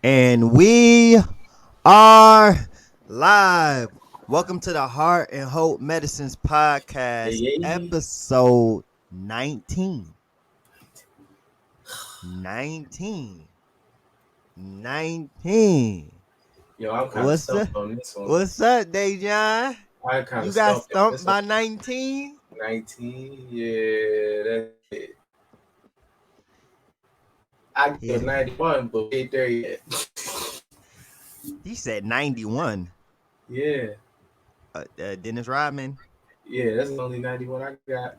And we are live. Welcome to the Heart and Hope Medicines Hey, Podcast, hey. episode 19. 19. 19. Yo, I'm kind of What's up? stumped on this one. What's up, Dejon? I'm kind You of got stumped on stumped this one. by 19? 19, yeah, that's it. I give Yeah. 91, but we ain't there yet. He said 91. Yeah, Dennis Rodman. yeah, that's the only 91 I got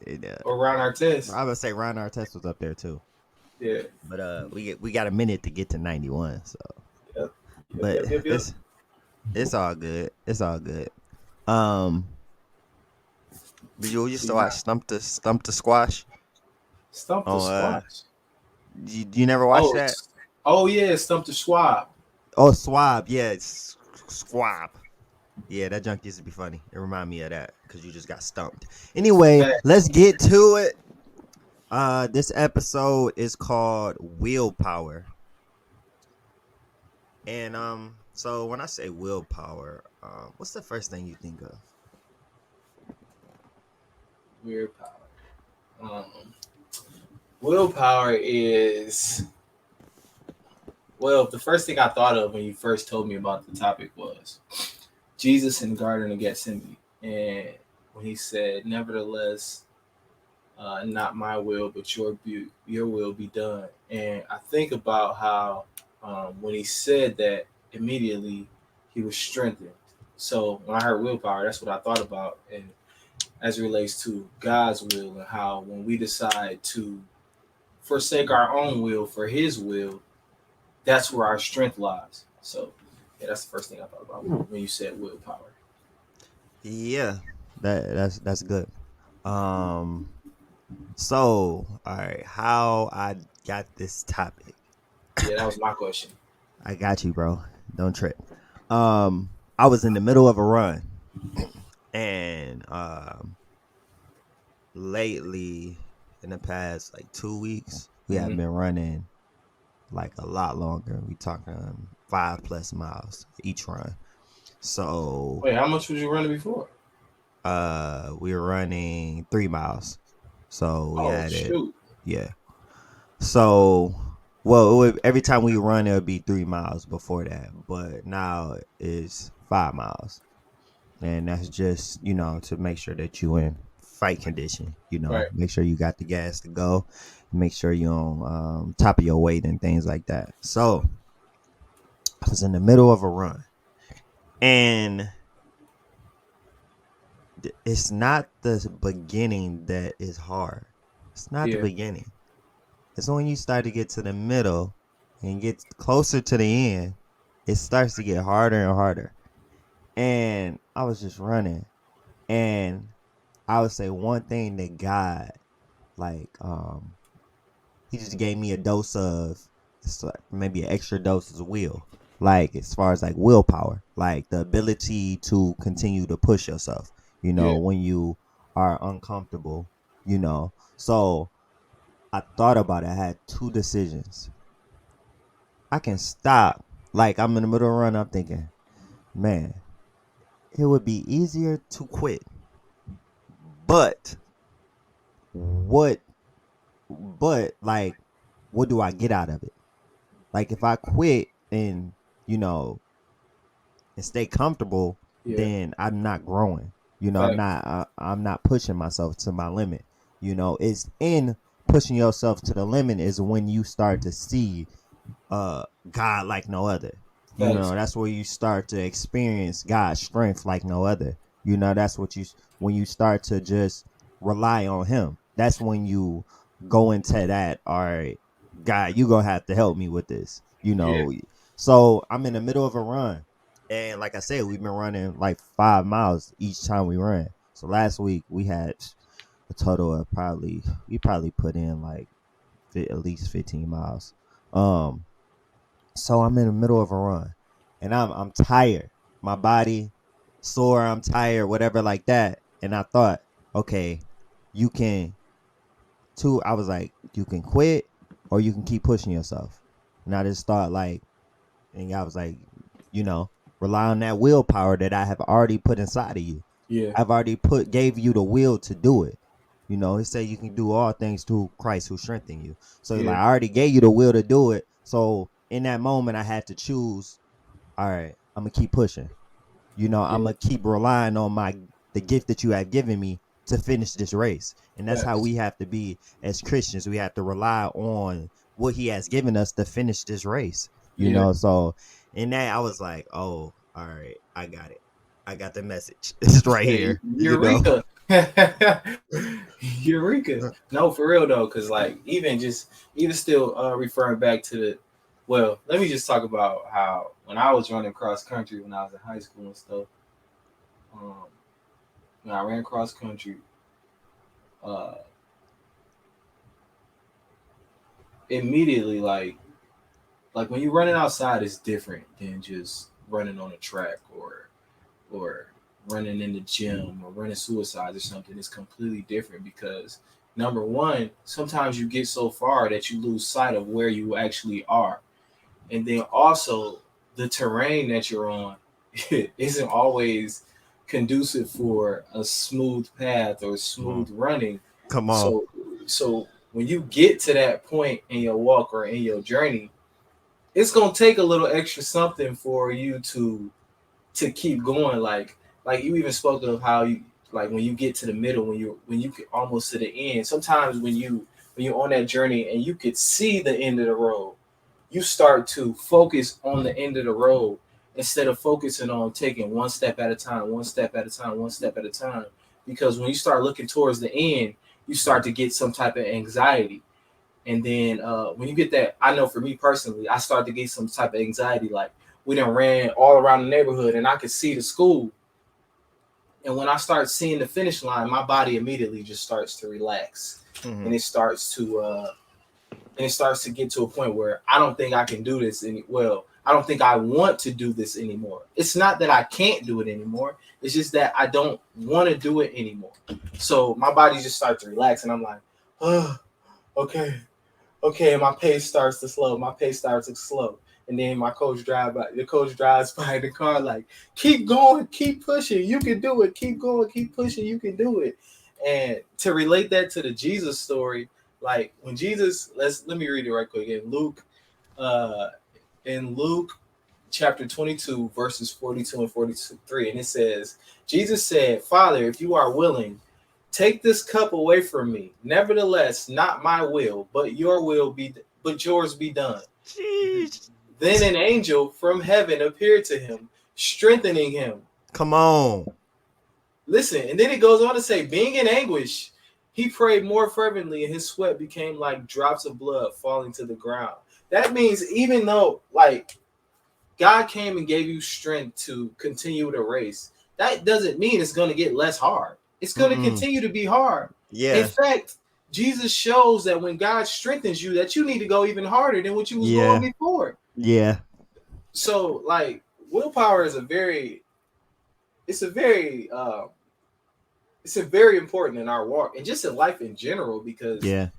And, around our test. I would say Ron Artest was up there too. Yeah, But we got a minute to get to 91, so yep, yep, but yep, yep, yep. it's all good. It's all good. Um, but you used So to you watch got Stump the Squash Stump the on Squash. you never watched Oh, that? oh yeah, Stump the Schwab. Oh, Swab, yeah, it's Squab. Yeah, that junk used to be funny. It reminded me of that because you just got stumped. Anyway, let's Facts. get to it. This episode is called Willpower. And so when I say willpower, what's the first thing you think of? Weird power. Um, Willpower is well. The first thing I thought of when you first told me about the topic was Jesus in the Garden of Gethsemane, and when he said, "Nevertheless, not my will, but your will be done." And I think about how when he said that, immediately he was strengthened. So when I heard willpower, that's what I thought about, and as it relates to God's will and how when we decide to forsake our own will for His will, that's where our strength lies. So yeah, that's the first thing I thought about when you said willpower. Yeah, that's good. Um, so all right, how I got this topic? Yeah, that was my question. I got you, bro. Don't trip. I was in the middle of a run, and lately, in the past like 2 weeks, we have Mm-hmm. been running like a lot longer. We talking 5+ miles each run. So Wait, how much was you running before? we were running 3 miles. So we Oh had it, shoot. yeah. So well, every time we run, it would be 3 miles before that, but now it's 5 miles, and that's just to make sure that you in fight condition. Right. Make sure you got the gas to go. Make sure you're on top of your weight and things like that. So I was in the middle of a run, and it's not the beginning that is hard. It's not the Yeah. beginning. It's when you start to get to the middle and get closer to the end, it starts to get harder and harder. And I was just running. And I would say one thing that God, like, he just gave me a dose of, it's like maybe an extra dose of will. Like, as far as like willpower, like the ability to continue to push yourself, Yeah. when you are uncomfortable, So I thought about it. I had two decisions. I can stop. Like I'm in the middle of a run. I'm thinking, man, it would be easier to quit. But what? But like, what do I get out of it? Like if I quit and you know and stay comfortable, Yeah. then I'm not growing. I'm Facts. not. I'm not pushing myself to my limit. It's in pushing yourself to the limit is when you start to see God like no other. Facts. That's where you start to experience God's strength like no other. That's what you when you start to just rely on him. That's when you go into that, all right, God, you gonna have to help me with this. Yeah. So I'm in the middle of a run. And like I said, we've been running like 5 miles each time we run. So last week we had a total of probably put in like at least 15 miles. Um so I'm in the middle of a run and I'm tired. My body sore, I'm tired, whatever like that. And I thought, okay, you can I was like, you can quit or you can keep pushing yourself. And I just thought like And I was like, you know, rely on that willpower that I have already put inside of you. Yeah, I've already gave you the will to do it. You know, he said you can do all things through Christ who strengthen you. So yeah, like I already gave you the will to do it. So in that moment I had to choose, all right, I'm gonna keep pushing. You know, I'm yeah. gonna keep relying on the gift that you have given me to finish this race. And that's how Facts. we have to be as Christians. We have to rely on what he has given us to finish this race. You Yeah. know, so in that I was like, oh, all right, I got it. I got the message. It's right Say here. You know. Eureka. Eureka. No, for real though, because like even still referring back to the well, let me just talk about how when I was running cross country when I was in high school and stuff. Um, when I ran cross country, uh, immediately like when you're running outside, it's different than just running on a track or running in the gym or running suicides or something. Is completely different because number one, sometimes you get so far that you lose sight of where you actually are. And then also the terrain that you're on isn't always conducive for a smooth path or Come on. smooth running. Come on. So when you get to that point in your walk or in your journey, it's gonna take a little extra something for you to keep going. Like you even spoke of how you like when you get to the middle, when you get almost to the end. Sometimes when you're on that journey and you could see the end of the road, you start to focus on the end of the road instead of focusing on taking one step at a time, one step at a time, one step at a time. Because when you start looking towards the end, you start to get some type of anxiety. And then when you get that, I know for me personally, I start to get some type of anxiety. Like we done ran all around the neighborhood and I could see the school. And when I start seeing the finish line, my body immediately just starts to relax. Mm-hmm. And it starts to get to a point where I don't think I can do this I don't think I want to do this anymore. It's not that I can't do it anymore. It's just that I don't want to do it anymore. So my body just starts to relax and I'm like, oh, okay, okay, and my pace starts to slow. My pace starts to slow. And then the coach drives by in the car like, keep going, keep pushing, you can do it, keep going, keep pushing, you can do it. And to relate that to the Jesus story, like when Jesus, let me read it right quick uh in Luke chapter 22, verses 42 and 43, and it says, Jesus said, Father, if you are willing, take this cup away from me. Nevertheless, not my will, but yours be done. Jeez. Then an angel from heaven appeared to him, strengthening him. Come on. Listen, and then it goes on to say, being in anguish, he prayed more fervently, and his sweat became like drops of blood falling to the ground. That means even though like God came and gave you strength to continue the race, that doesn't mean it's going to get less hard. It's going to Mm-mm. continue to be hard. In Yeah. fact, Jesus shows that when God strengthens you, that you need to go even harder than what you was going Yeah. before. Yeah. So, like, willpower is it's a very, it's a very important in our walk and just in life in general because Yeah.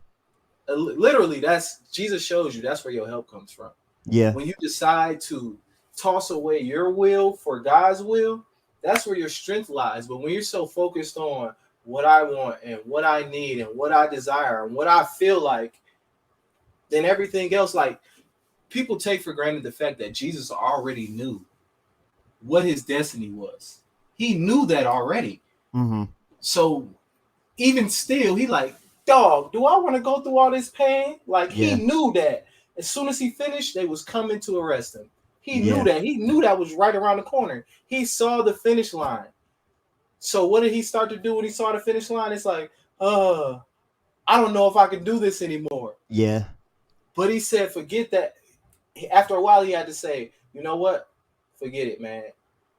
literally that's Jesus shows you that's where your help comes from. Yeah. When you decide to toss away your will for God's will, that's where your strength lies. But when you're so focused on what I want and what I need and what I desire and what I feel like, then everything else, like people take for granted the fact that Jesus already knew what his destiny was. He knew that already. Mm-hmm. So even still, he like, dog, do I want to go through all this pain? Like he Yeah. knew that as soon as he finished, they was coming to arrest him. He knew Yeah. that. He knew that was right around the corner. He saw the finish line. So what did he start to do when he saw the finish line? It's like, I don't know if I can do this anymore. Yeah. But he said, forget that. After a while, he had to say, you know what? Forget it, man.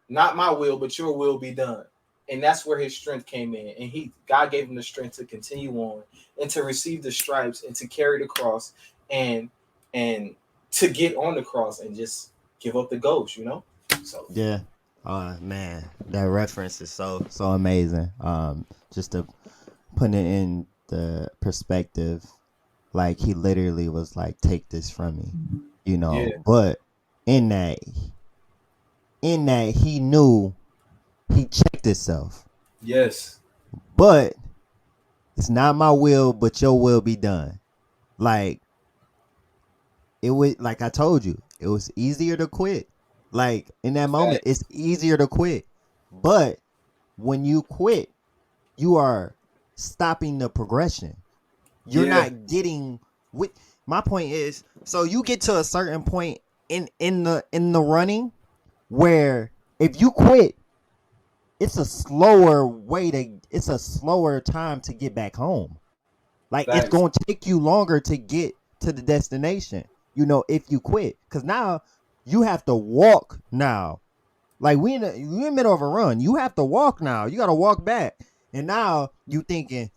Not my will, but your will be done. And that's where his strength came in. And God gave him the strength to continue on and to receive the stripes and to carry the cross and and to get on the cross and just give up the ghost, you know? So Yeah. Man, that reference is so amazing. Just to put it in the perspective, like he literally was like, take this from me, you yeah, know. But in that he knew he checked himself. Yes. But it's not my will, but your will be done. Like it was like I told you, it was easier to quit. Like in that moment, Fact. it's easier to quit. But when you quit, you are stopping the progression. You're Yeah. not getting with my point is so you get to a certain point in the running where if you quit, it's a slower time to get back home. Like it's Facts. going to take you longer to get to the destination, if you quit. Cuz now you have to walk now. Like we in the middle of a run. You have to walk now. You got to walk back. And now you thinking,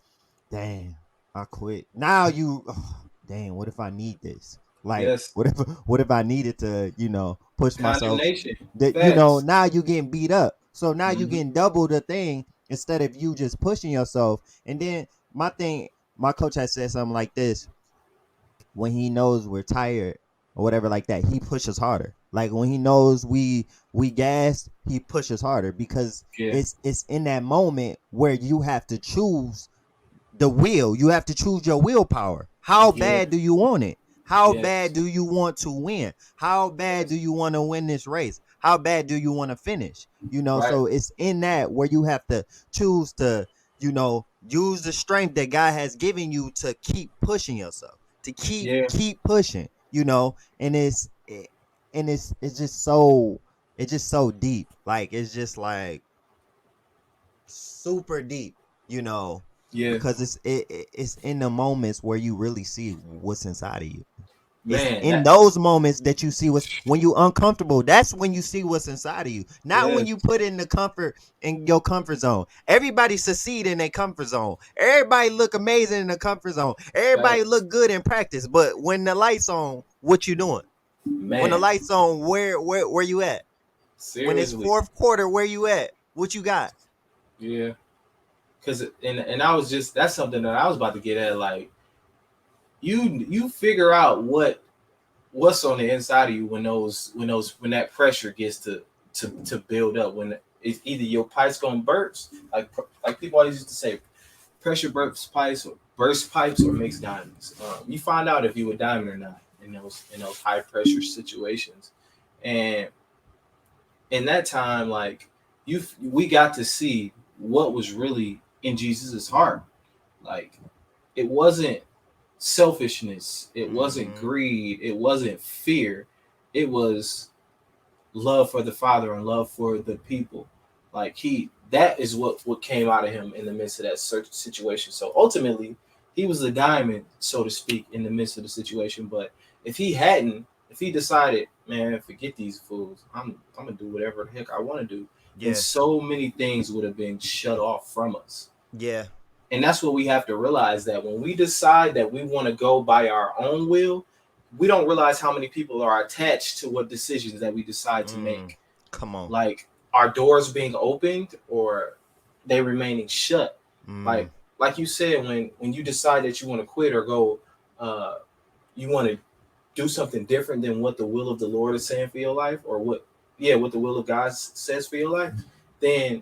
"Damn, I quit." Now damn, what if I need this? Like Yes. what if I needed to, push myself Condemnation. that Facts. now you getting beat up. So now you Hmm. getting double the thing instead of you just pushing yourself. And then my coach has said something like this: when he knows we're tired or whatever like that, he pushes harder. Like when he knows we gassed, he pushes harder because Yeah. it's in that moment where you have to choose the will. You have to choose your willpower. How Yeah. bad do you want it? How bad Yes. do you want to win? How bad do Yes. you want to win this race? How bad do you want to finish? Right. So it's in that where you have to choose to, use the strength that God has given you to keep pushing yourself, to keep Yeah. keep pushing, and it's just so deep. Like it's just like super deep, you know, Yeah. because it's in the moments where you really see what's inside of you. It's Man. in That. those moments that you see what's when you uncomfortable. That's when you see what's inside of you. Not when Yes. you put in the comfort in your comfort zone. Everybody succeed in their comfort zone. Everybody look amazing in the comfort zone. Everybody Facts. look good in practice. But when the lights on, what you doing? When the Man. lights on, where you at? When it's Seriously. fourth quarter, where you at? What you got? Yeah. Cause and I was just that's something that I was about to get at. Like you figure out what's on the inside of you when that pressure gets to build up, when it's either your pipes gonna burst, like people always used to say, pressure bursts pipes or burst pipes or makes diamonds. You find out if you a diamond or not in those high pressure situations. And in that time, like we got to see what was really in Jesus's heart. Like it wasn't selfishness, it wasn't Mm-hmm. greed, it wasn't fear, it was love for the Father and love for the people. Like that is what came out of him in the midst of that certain situation. So ultimately, he was a diamond, so to speak, in the midst of the situation. But if he decided, man, forget these fools, I'm gonna do whatever the heck I want to do, then Yeah. so many things would have been shut off from us. Yeah. And that's what we have to realize, that when we decide that we want to go by our own will, we don't realize how many people are attached to what decisions that we decide to Mm. make. Come on. Like our doors being opened or they remaining shut. Mm. Like you said, when you decide that you want to quit or go, you want to do something different than what the will of the Lord is saying for your life, or what the will of God says for your life, then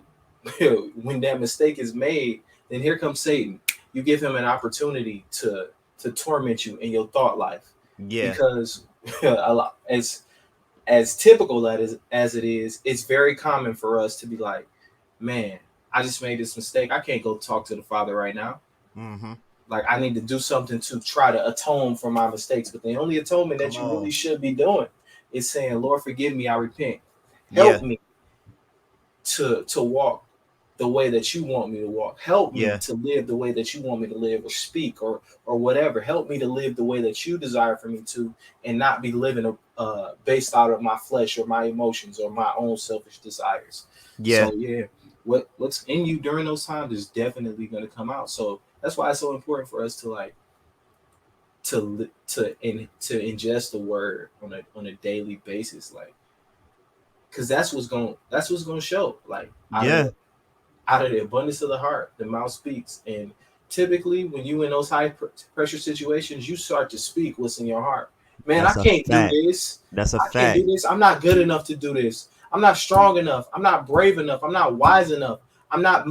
when that mistake is made, then here comes Satan. You give him an opportunity to torment you in your thought life, Yeah. because a lot, as typical as it is, it's very common for us to be like, man, I just made this mistake. I can't go talk to the Father right now. Mm-hmm. Like I need to do something to try to atone for my mistakes. But the only atonement Come that you really on. should be doing is saying, Lord, forgive me, I repent. Help Yeah. me to walk the way that you want me to walk. Help me Yeah. to live the way that you want me to live, or speak, or whatever. Help me to live the way that you desire for me to, and not be living based out of my flesh or my emotions or my own selfish desires. Yeah. So yeah, what's in you during those times is definitely going to come out. So that's why it's so important for us to like to ingest the word on a daily basis, like, because that's what's going to show, like, Yeah. out of the abundance of the heart, the mouth speaks. And typically, when you in those high pressure situations, you start to speak what's in your heart. Man, I That's a can't do fact. this. That's a I can't do fact. this. I'm not good enough to do this. I'm not strong enough. I'm not brave enough. I'm not wise enough. I'm not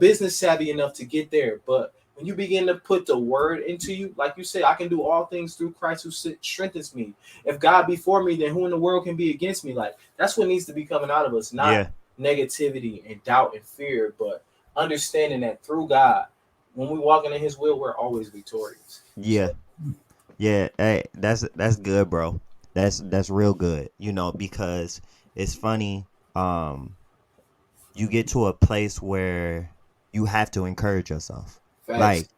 business savvy enough to get there. But when you begin to put the word into you, like you say, I can do all things through Christ who strengthens me. If God be for me, then who in the world can be against me? Like that's what needs to be coming out of us, not Yeah. negativity and doubt and fear, but understanding that through God, when we walk in His will, we're always victorious. Yeah. So Yeah. Hey, that's good, bro. That's real good. Because it's funny. You get to a place where you have to encourage yourself. facts. Like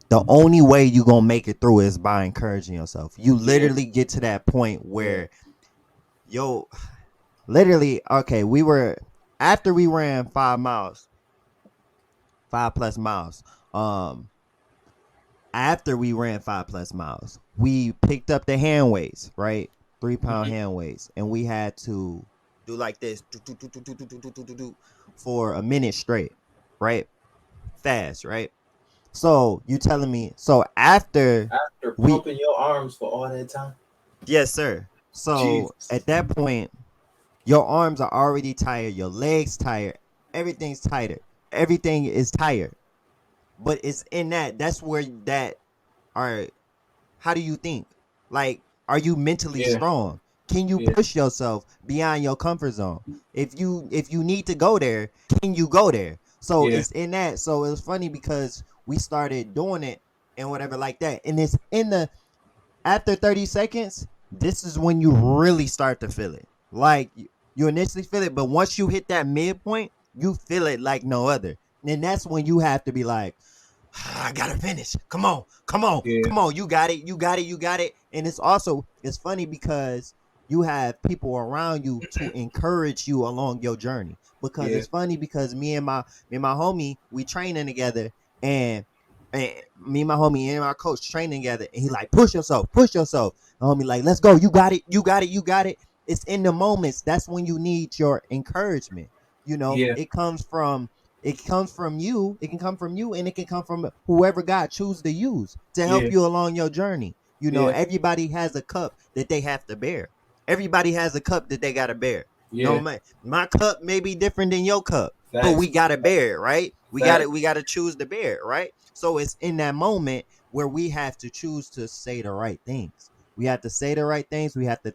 the only way you gonna make it through is by encouraging yourself. You Yeah, literally get to that point yeah. where yo, literally, okay, we were after we ran 5 miles, 5 plus miles. Um, After we ran 5 plus miles, we picked up the hand weights, right? 3 pound Mhm. hand weights, and we had to do like this for a minute straight, right? Fast, right? So you telling me? So after After we, pumping your arms for all that time, yes, sir. So Jesus. at that point, your arms are already tired, your legs tired, everything's tighter, everything is tired. But it's in that's where that all right. How do you think? Like, are you mentally Yeah, strong? Can you yeah, push yourself beyond your comfort zone? If you need to go there, can you go there? So yeah, it's in that. So it was funny because we started doing it and whatever like that. And it's in the after 30 seconds, this is when you really start to feel it. Like you initially feel it, but once you hit that midpoint, you feel it like no other. And that's when you have to be like, I gotta finish. Come on, come on, yeah, come on. You got it, you got it, you got it. And it's funny because you have people around you to encourage you along your journey. Because yeah, it's funny because me and my homie, we training together, and and me and my homie and my coach training together, and he like push yourself, push yourself. My homie like, let's go, you got it, you got it, you got it. It's in the moments that's when you need your encouragement. yeah, It comes from you. It can come from you, and it can come from whoever God chooses to use to help yeah, you along your journey. yeah, Everybody has a cup that they have to bear. Everybody has a cup that they got to bear. No, yeah. my cup may be different than your cup, but we Facts, got to bear it, right? We got to facts. we got to choose to bear it, right? So it's in that moment where we have to choose to say the right things. We have to say the right things. We have to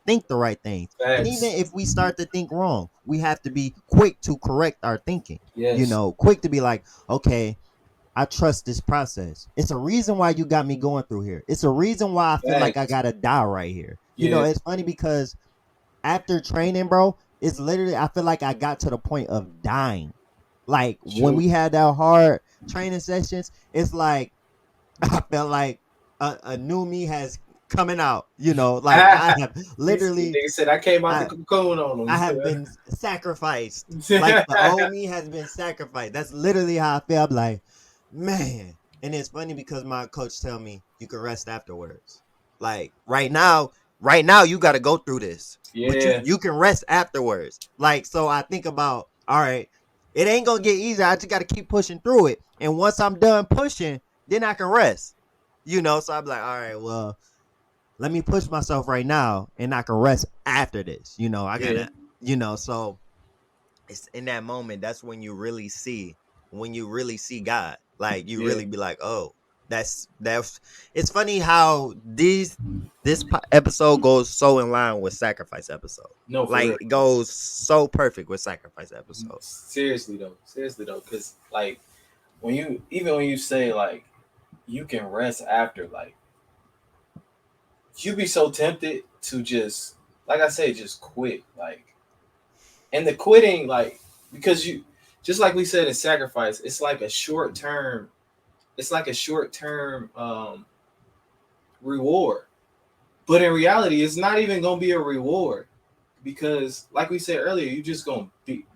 think the right things. And even Facts. if we start to think wrong, we have to be quick to correct our thinking. Yes. Quick to be like, okay, I trust this process. It's a reason why you got me going through here. It's a reason why I feel like I Facts. gotta die right here. Yeah. It's funny because after training, bro, it's literally I feel like I got to the point of dying. Like when True. we had that hard training sessions, it's like I felt like a new me has coming out. Like I have These literally niggas said I came out the I cocoon I on have been sacrificed. Like them. the old me has been sacrificed. That's literally how I feel. I'm like, man. And it's funny because my coach tell me you can rest afterwards. Like right now you got to go through this, but you Yeah. you can rest afterwards. Like so, I think about all right, it ain't gonna get easier. I just got to keep pushing through it, and once I'm done pushing, then I can rest. So I'm like, all right, well, let me push myself right now and I can rest after this. I Yeah. gotta, so it's in that moment that's when you really see God. Like you Yeah. really be like, oh, that's it's funny how this episode goes so in line with sacrifice episode. No, for Like real. it goes so perfect with sacrifice episode. Seriously though, because like when you say like you can rest after, like you be so tempted to just like I say, just quit. Like and the quitting, like because you just like we said in sacrifice, it's like a short term reward. But in reality, it's not even gonna be a reward because, like we said earlier, you just gonna beat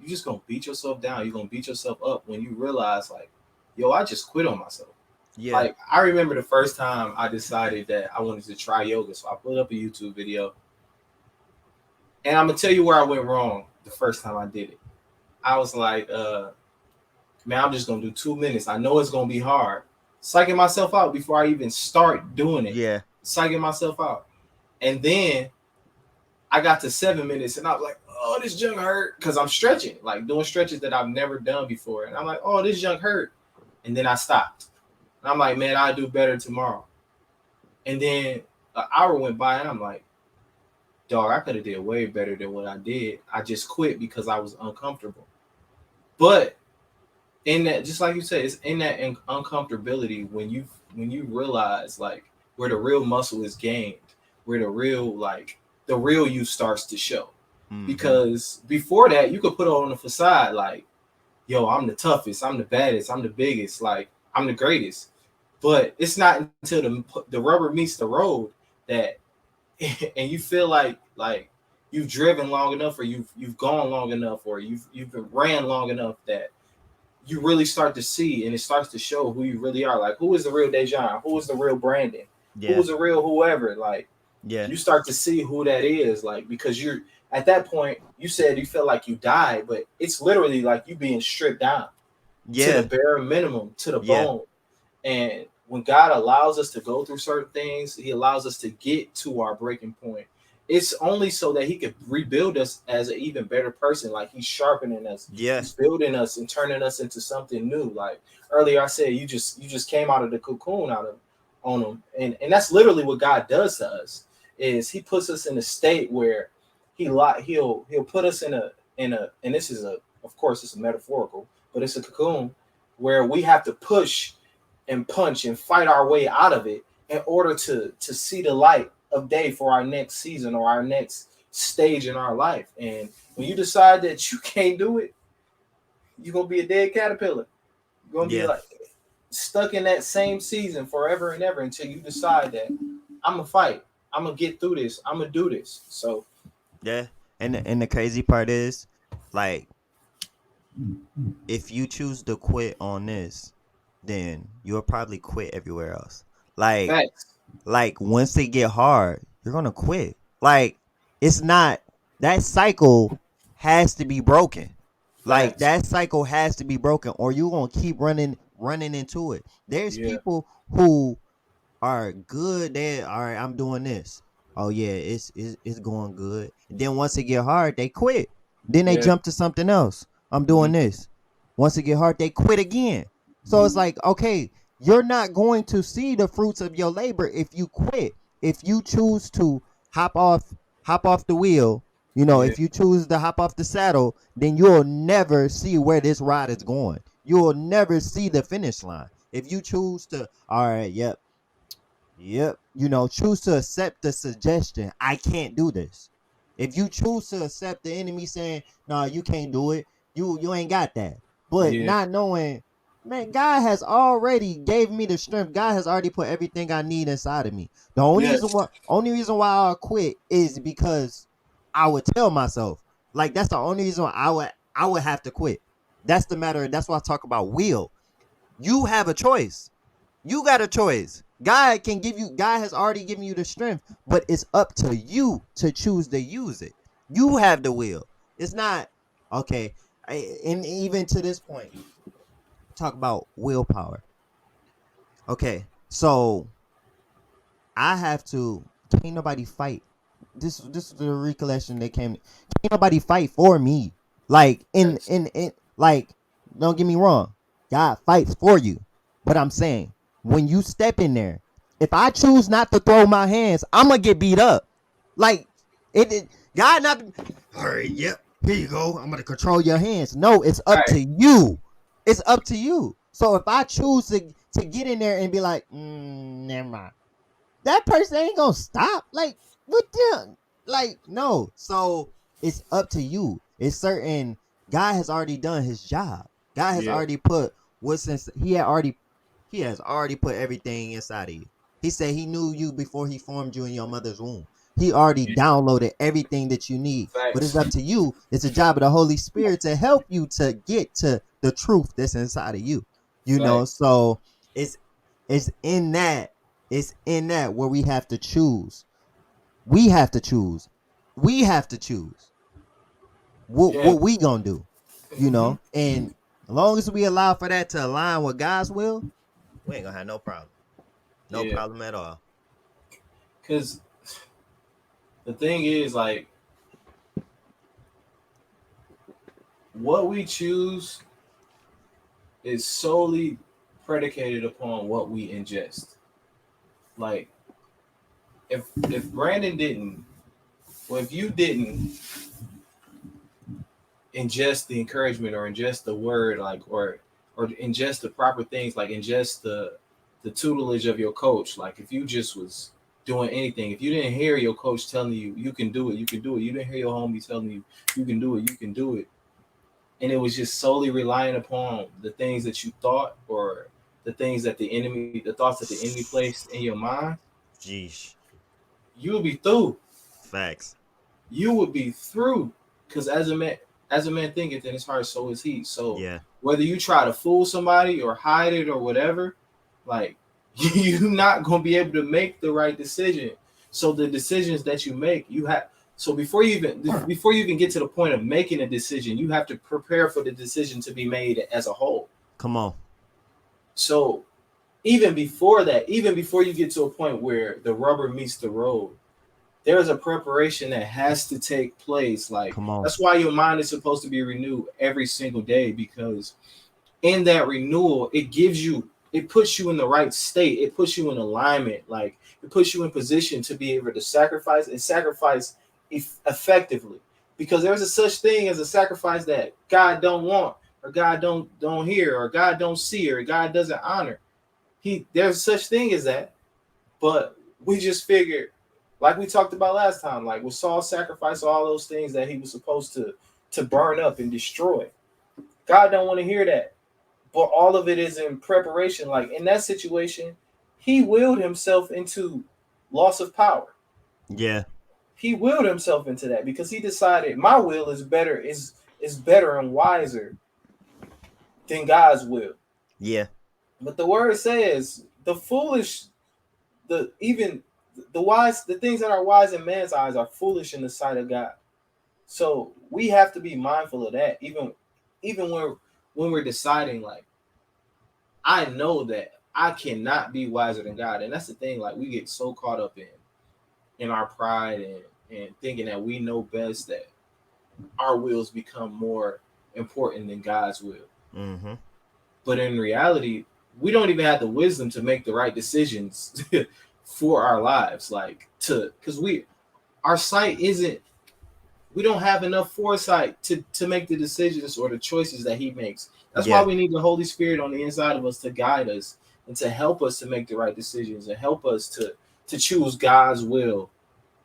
yourself down. You're gonna beat yourself up when you realize, like, yo, I just quit on myself. Yeah. Like I remember the first time I decided that I wanted to try yoga, so I put up a YouTube video, and I'm gonna tell you where I went wrong the first time I did it. I was like, man, I'm just gonna do 2 minutes. I know it's gonna be hard. Psyching myself out before I even start doing it. Yeah. Psyching myself out. And then I got to 7 minutes and I was like, oh, this junk hurt. Cause I'm stretching, like doing stretches that I've never done before. And I'm like, oh, this junk hurt. And then I stopped. And I'm like, man, I'll do better tomorrow. And then an hour went by and I'm like, dog, I could have did way better than what I did. I just quit because I was uncomfortable. But in that, just like you said, it's in that uncomfortability when you realize like where the real muscle is gained, where the real you starts to show. Mm-hmm. Because before that, you could put on the facade like, yo, I'm the toughest, I'm the baddest, I'm the biggest, like I'm the greatest. But it's not until the rubber meets the road that and you feel like you've driven long enough or you've gone long enough or you've been ran long enough that you really start to see and it starts to show who you really are. Like who is the real Dejon? Who is the real Brandon? Who Yeah. is the real whoever? Like Yeah. you start to see who that is. Like because you're at that point, you said you felt like you died, but it's literally like you being stripped down to the Yeah. bare minimum, to the Yeah. bone. And when God allows us to go through certain things, He allows us to get to our breaking point. It's only so that He could rebuild us as an even better person. Like He's sharpening us, Yeah. He's building us and turning us into something new. Like earlier, I said, you just came out of the cocoon out of on Him, and that's literally what God does to us. Is He puts us in a state where he'll put us in a and this is a of course it's a metaphorical, but it's a cocoon where we have to push and punch and fight our way out of it in order to see the light of day for our next season or our next stage in our life. And when you decide that you can't do it, you're gonna be a dead caterpillar. You're gonna be Yeah. like stuck in that same season forever and ever until you decide that I'm gonna fight. I'm gonna get through this. I'm gonna do this. So Yeah. And the crazy part is, like, if you choose to quit on this, then you'll probably quit everywhere else. Like, facts. once they get hard, you're gonna quit. Like, it's not, that cycle has to be broken. Like, Facts. that cycle has to be broken, or you're gonna keep running into it. There's Yeah. people who are good. They all right. I'm doing this. Oh yeah, it's going good. And then once it get hard, they quit. Then they Yeah. jump to something else. I'm doing Mm-hmm. this. Once it get hard, they quit again. So it's like, okay, you're not going to see the fruits of your labor if you quit. If you choose to hop off hop off the wheel, Yeah. if you choose to hop off the saddle, then you'll never see where this ride is going. You'll never see the finish line. If you choose to, all right, yep, yep. Choose to accept the suggestion. I can't do this. If you choose to accept the enemy saying, "No, you can't do it. You ain't got that." But Yeah. not knowing, man, God has already gave me the strength. God has already put everything I need inside of me. The Yes. only reason why I quit is because I would tell myself, like, that's the only reason I would have to quit. That's the matter. That's why I talk about will. You have a choice. You got a choice. God has already given you the strength, but it's up to you to choose to use it. You have the will. It's not okay. And even to this point, talk about willpower. Okay, so I have to. Can't nobody fight. This is the recollection that came. Can't nobody fight for me. Like Facts. like, don't get me wrong. God fights for you. But I'm saying, when you step in there, if I choose not to throw my hands, I'm gonna get beat up. Like, God not. All right, yep. Here you go. I'm gonna control your hands. No, it's up Right. to you. It's up to you. So if I choose to get in there and be like, never mind, that person ain't gonna stop. Like, what the, like, no. So it's up to you. It's certain. God has already done his job. God has Yeah. already put what's in, he has already put everything inside of you. He said he knew you before he formed you in your mother's womb. He already Yeah. downloaded everything that you need. But it's Facts. up to you. It's a job of the Holy Spirit to help you to get to the truth that's inside of you. Facts. So it's it's in that it's in that where we have to choose. We have to choose. We have to choose Yeah. what we gonna do. Mm-hmm. And as long as we allow for that to align with God's will, we ain't gonna have no problem. No Yeah. problem at all. Because The thing is, like, what we choose is solely predicated upon what we ingest. Like, if Brandon didn't, well, if you didn't ingest the encouragement or ingest the word, like, or ingest the proper things, like ingest the tutelage of your coach, like if you just was doing anything, if you didn't hear your coach telling you you can do it, you can do it, you didn't hear your homie telling you can do it, you can do it, and it was just solely relying upon the things that you thought or the things that the thoughts that the enemy placed in your mind, Jeez. you would be through. Facts. You would be through. Because as a man thinketh in his heart, so is he. So Yeah. whether you try to fool somebody or hide it or whatever, like you're not gonna be able to make the right decision. So the decisions that you make, you have. So before you even get to the point of making a decision, you have to prepare for the decision to be made as a whole. Come on. So even before that, even before you get to a point where the rubber meets the road, there's a preparation that has to take place. Like Come on. that's why your mind is supposed to be renewed every single day, because in that renewal, it puts you in the right state. It puts you in alignment. Like it puts you in position to be able to sacrifice and sacrifice effectively. Because there's a such thing as a sacrifice that God don't want, or God don't hear, or God don't see, or God doesn't honor. There's such thing as that, but we just figured, like we talked about last time, like with Saul sacrificed all those things that he was supposed to burn up and destroy. God don't want to hear that. But all of it is in preparation. Like in that situation, he willed himself into loss of power. Yeah. He willed himself into that because he decided my will is better and wiser than God's will. Yeah. But the word says the foolish, even the wise, the things that are wise in man's eyes are foolish in the sight of God. So we have to be mindful of that, even when we're deciding. Like I know that I cannot be wiser than God, and that's the thing. Like we get so caught up in our pride and thinking that we know best, that our wills become more important than God's will. Mm-hmm. But in reality, we don't even have the wisdom to make the right decisions for our lives. Like because our sight isn't, we don't have enough foresight to make the decisions or the choices that he makes. That's why Yeah. we need the Holy Spirit on the inside of us to guide us and to help us to make the right decisions and help us to choose God's will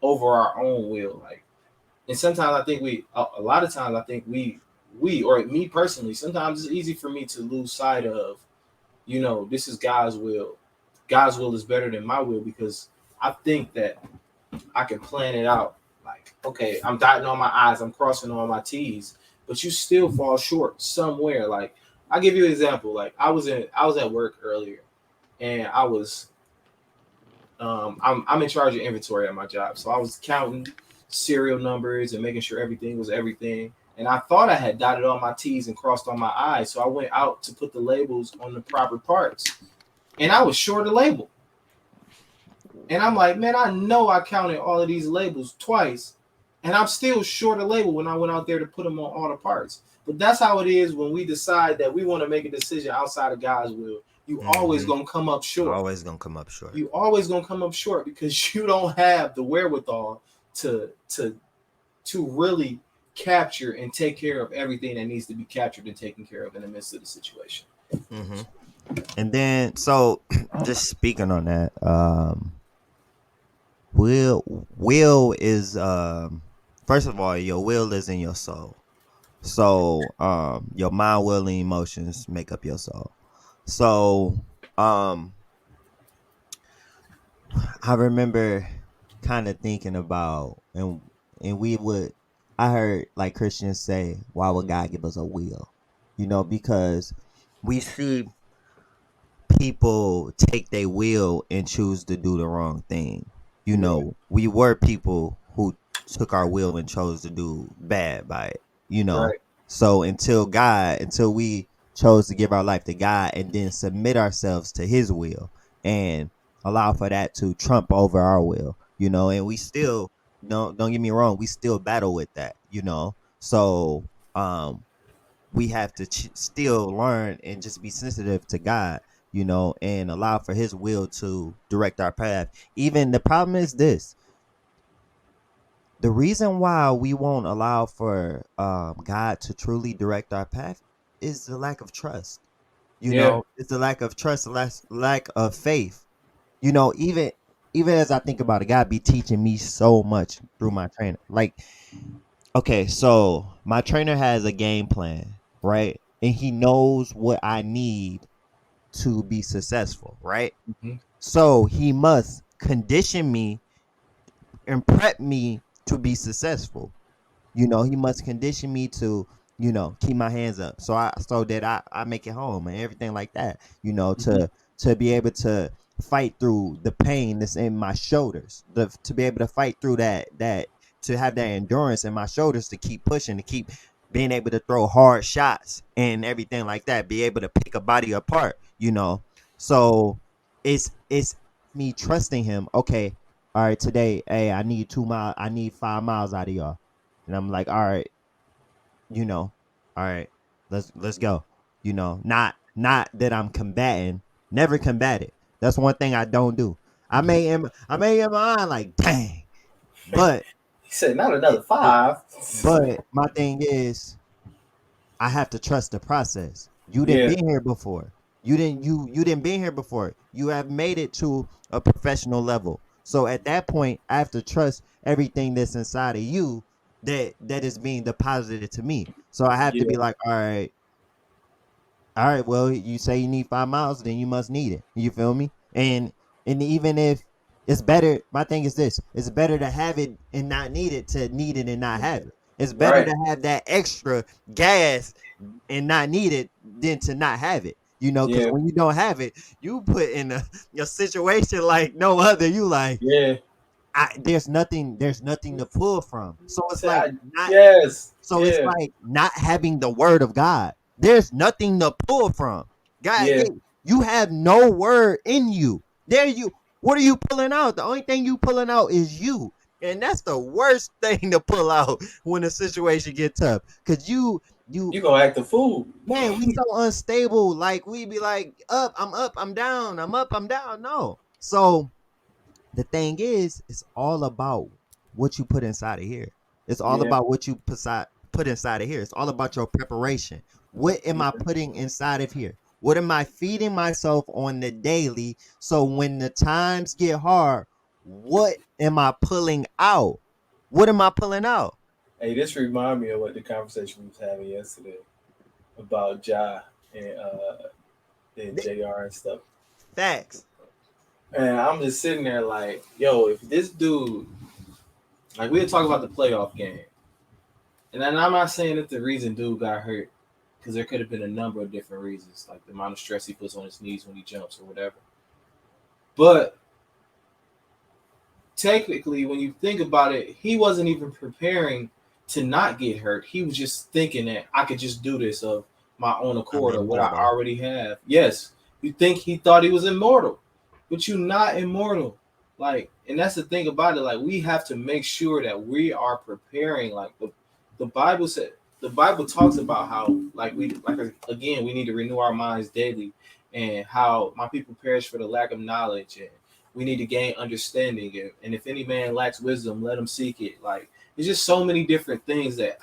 over our own will. Like, and sometimes I think a lot of times I think we or me personally, sometimes it's easy for me to lose sight of, this is God's will. God's will is better than my will, because I think that I can plan it out. Like, okay, I'm dotting on my I's, I'm crossing on my T's, but you still fall short somewhere. Like, I'll give you an example. Like, I was at work earlier, and I'm in charge of inventory at my job, so I was counting serial numbers and making sure everything was everything. And I thought I had dotted all my T's and crossed on my I's, so I went out to put the labels on the proper parts, and I was short a label. And I'm like, man, I know I counted all of these labels twice, and I'm still short a label when I went out there to put them on all the parts. But that's how it is when we decide that we want to make a decision outside of God's will. You always Mm-hmm. gonna come up short. Always gonna come up short. You always gonna come up short because you don't have the wherewithal to really capture and take care of everything that needs to be captured and taken care of in the midst of the situation. Mm-hmm. And then, so just speaking on that, will is first of all, your will is in your soul. So your mind, will, and emotions make up your soul. So um I remember kind of thinking about, and we would, I heard like Christians say, why would God give us a will? Because we see people take their will and choose to do the wrong thing. Right. We were people who took our will and chose to do bad by it. Right. So until we chose to give our life to God and then submit ourselves to his will and allow for that to trump over our will, and we still No, don't get me wrong, we still battle with that, you know. So we have to still learn and just be sensitive to God, you know, and allow for His will to direct our path. Even the problem is this: the reason why we won't allow for God to truly direct our path is the lack of trust. You Yeah. know, it's the lack of trust, the lack of faith. You know, even as I think about it, God be teaching me so much through my trainer. Like, okay, so my trainer has a game plan, right? And he knows what I need to be successful, right? Hmm. So he must condition me and prep me to be successful. You know, he must condition me to, you know, keep my hands up. So that I make it home and everything like that, you know, Hmm. to be able to fight through the pain that's in my shoulders. To be able to fight through that to have that endurance in my shoulders to keep pushing, to keep being able to throw hard shots and everything like that, be able to pick a body apart, you know. So it's me trusting him. Okay, all right, today, hey, I need 2 miles, I need 5 miles out of y'all. And I'm like, all right, you know, all right, let's go. You know, not that I'm combating, never combat it. That's one thing I don't do. I may in my mind like, dang, but He said, "Not it, another it, 5." but my thing is, I have to trust the process. You didn't Yeah. be here before. You didn't be here before. You have made it to a professional level. So at that point, I have to trust everything that's inside of you that is being deposited to me. So I have to be Yeah. like, all right, well, you say you need 5 miles, then you must need it. You feel me? And even if it's better, my thing is this: it's better to have it and not need it to need it and not have it. It's better Right. to have that extra gas and not need it than to not have it. You know, because Yeah. when you don't have it, you put in a situation like no other. You like, Yeah. there's nothing to pull from. So He it's said, like not yes. so it's Yeah. like not having the word of God. There's nothing to pull from. God, Yeah. you have no word in you. There you what are you pulling out? The only thing you pulling out is you. And that's the worst thing to pull out when the situation get tough. Cause you You gonna act a fool. man, we so unstable. Like we be like up, I'm down, I'm up, I'm down. No. So the thing is, it's all about what you put inside of here. It's all Yeah. about what you put inside of here. It's all about your preparation. What am I Yeah. putting inside of here? What am I feeding myself on the daily? So when the times get hard, what am I pulling out? What am I pulling out? Hey, this remind me of what the conversation we was having yesterday about and Jr. and stuff. Facts. And I'm just sitting there like, yo, if this dude, like, we were talking about the playoff game, and then I'm not saying that the reason dude got hurt, because there could have been a number of different reasons, like the amount of stress he puts on his knees when he jumps or whatever. But technically, when you think about it, he wasn't even preparing to not get hurt. He was just thinking that I could just do this of my own I'm accord or what I immortal. already have. Yes, you think he thought he was immortal, but you're not immortal. Like, and that's the thing about it. Like, we have to make sure that we are preparing. Like the Bible said, the Bible talks about how again we need to renew our minds daily, and how my people perish for the lack of knowledge, and we need to gain understanding. And if any man lacks wisdom, let him seek it. Like, there's just so many different things that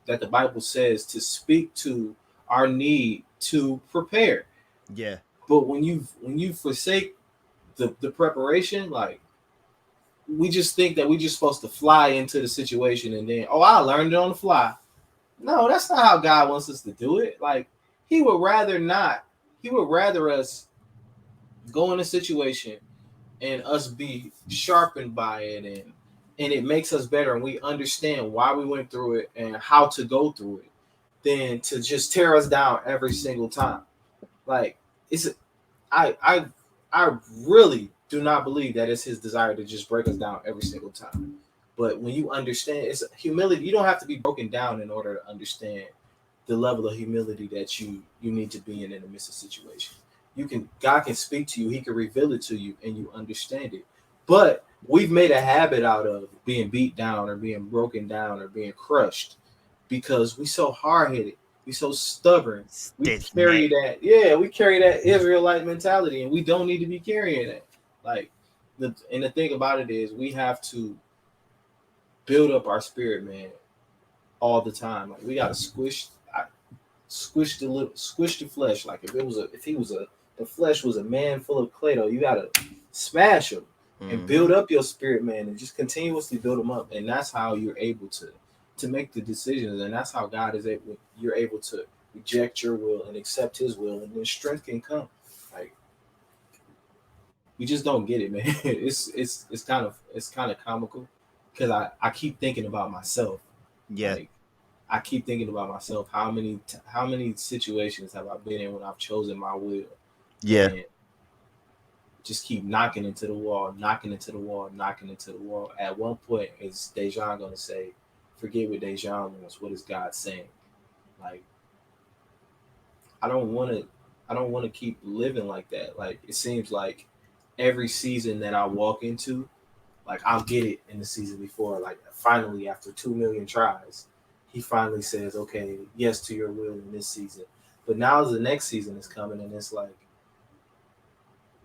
the Bible says to speak to our need to prepare. Yeah. But when you forsake the preparation, like, we just think that we just supposed to fly into the situation and then, oh, I learned it on the fly. No, that's not how God wants us to do it. Like, he would rather not. He would rather us go in a situation and us be sharpened by it, and it makes us better, and we understand why we went through it and how to go through it, than to just tear us down every single time. Like, it's I I really do not believe that it's his desire to just break us down every single time. But when you understand, it's humility. You don't have to be broken down in order to understand the level of humility that you need to be in the midst of situation. You can God can speak to you, he can reveal it to you, and you understand it. But we've made a habit out of being beat down or being broken down or being crushed because we so hard headed, we so stubborn. We Stiff carry neck. that, yeah, we carry that Israelite mentality, and we don't need to be carrying that. Like, the thing about it is, we have to build up our spirit, man, all the time. Like, we gotta squish the flesh. Like, if he was a the flesh was a man full of clay, though, you gotta smash him and Mm-hmm. build up your spirit, man, and just continuously build them up. And that's how you're able to make the decisions, and that's how God is able. You're able to reject your will and accept His will, and then strength can come. Like, we just don't get it, man. It's kind of comical because I keep thinking about myself. Yeah. Like, I keep thinking about myself. How many situations have I been in when I've chosen my will Yeah. and just keep knocking into the wall, knocking into the wall, knocking into the wall. At one point, is Dejon gonna say, "Forget what Dejon wants. What is God saying?" Like, I don't want to. I don't want to keep living like that. Like, it seems like every season that I walk into, like, I'll get it in the season before. Like, finally, after 2 million tries, he finally says, "Okay, yes to your will in this season." But now the next season is coming, and it's like,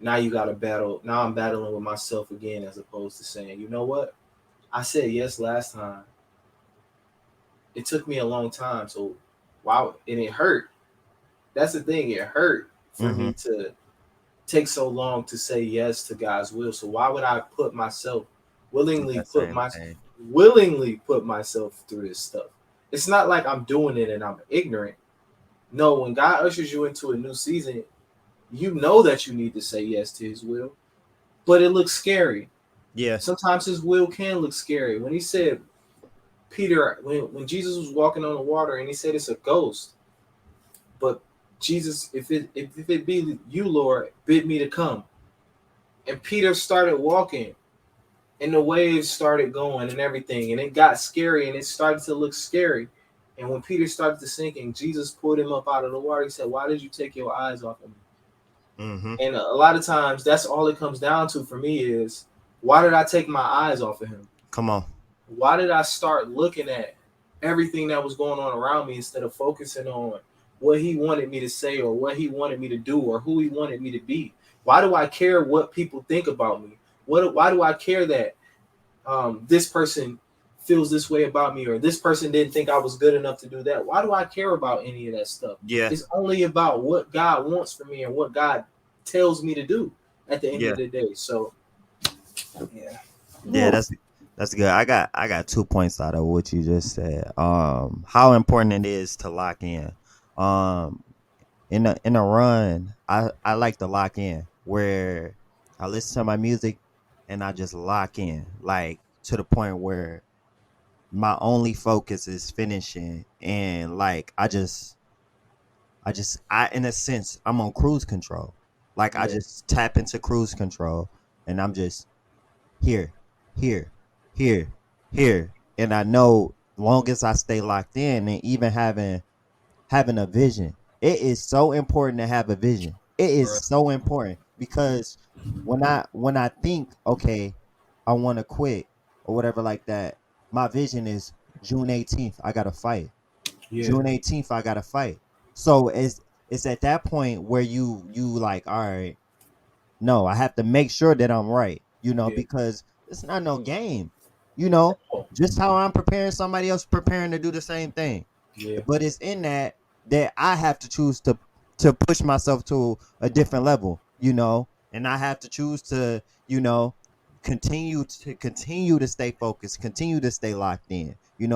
now you got to battle. Now I'm battling with myself again, as opposed to saying, you know what? I said yes last time. It took me a long time, so wow, and it hurt. That's the thing. It hurt for Mm-hmm. me to take so long to say yes to God's will. So why would I put myself Through willingly that put same my thing. willingly put myself through this stuff? It's not like I'm doing it and I'm ignorant. No, when God ushers you into a new season, you know that you need to say yes to His will, but it looks scary. Yeah. Sometimes His will can look scary. When He said Peter, when Jesus was walking on the water and He said it's a ghost, but Jesus, if it be you, Lord, bid me to come. And Peter started walking, and the waves started going and everything, and it got scary, and it started to look scary. And when Peter started to sink, and Jesus pulled him up out of the water, He said, "Why did you take your eyes off of me?" Mm-hmm. And a lot of times, that's all it comes down to for me is, why did I take my eyes off of Him? Come on. Why did I start looking at everything that was going on around me instead of focusing on what He wanted me to say or what He wanted me to do or who He wanted me to be? Why do I care what people think about me? Why do I care that this person feels this way about me, or this person didn't think I was good enough to do that? Why do I care about any of that stuff? Yeah. It's only about what God wants for me and what God tells me to do at the end Yeah. of the day. So, yeah. Yeah, that's good. I got 2 points out of what you just said. How important it is to lock in. Um in a run, I like to lock in where I listen to my music and I just lock in, like to the point where my only focus is finishing, and like I in a sense I'm on cruise control. Like I Yeah. just tap into cruise control and I'm just here, here, here, here. And I know long as I stay locked in, and even having a vision. It is so important to have a vision. It is Bruh. so important because when I think, okay, I want to quit or whatever like that, my vision is June 18th, I got to fight. Yeah. June 18th, I got to fight. So it's at that point where you like, all right, no, I have to make sure that I'm right, Yeah. because it's not no game. You know, Oh, just how I'm preparing, somebody else preparing to do the same thing. yeah. But it's in that I have to choose to push myself to a different level, and I have to choose to, continue to stay focused, continue to stay locked in,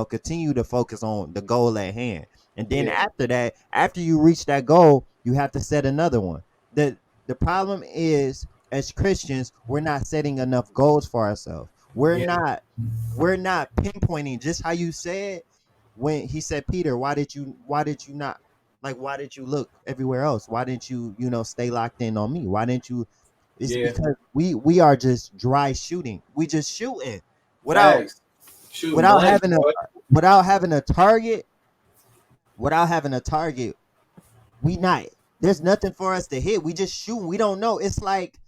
continue to focus on the goal at hand. And then Yeah. after that, after you reach that goal, you have to set another one. The problem is, as Christians, we're not setting enough goals for ourselves. We're Yeah. not we're not pinpointing, just how you said when he said, Peter, why did you not, like, why did you look everywhere else? Why didn't you, stay locked in on me? Why didn't you? It's Yeah. because we are just dry shooting. We just shooting without Facts. Shooting without blanks, having a boy. without having a target. Without having a target, we not. There's nothing for us to hit. We just shooting. We don't know. It's like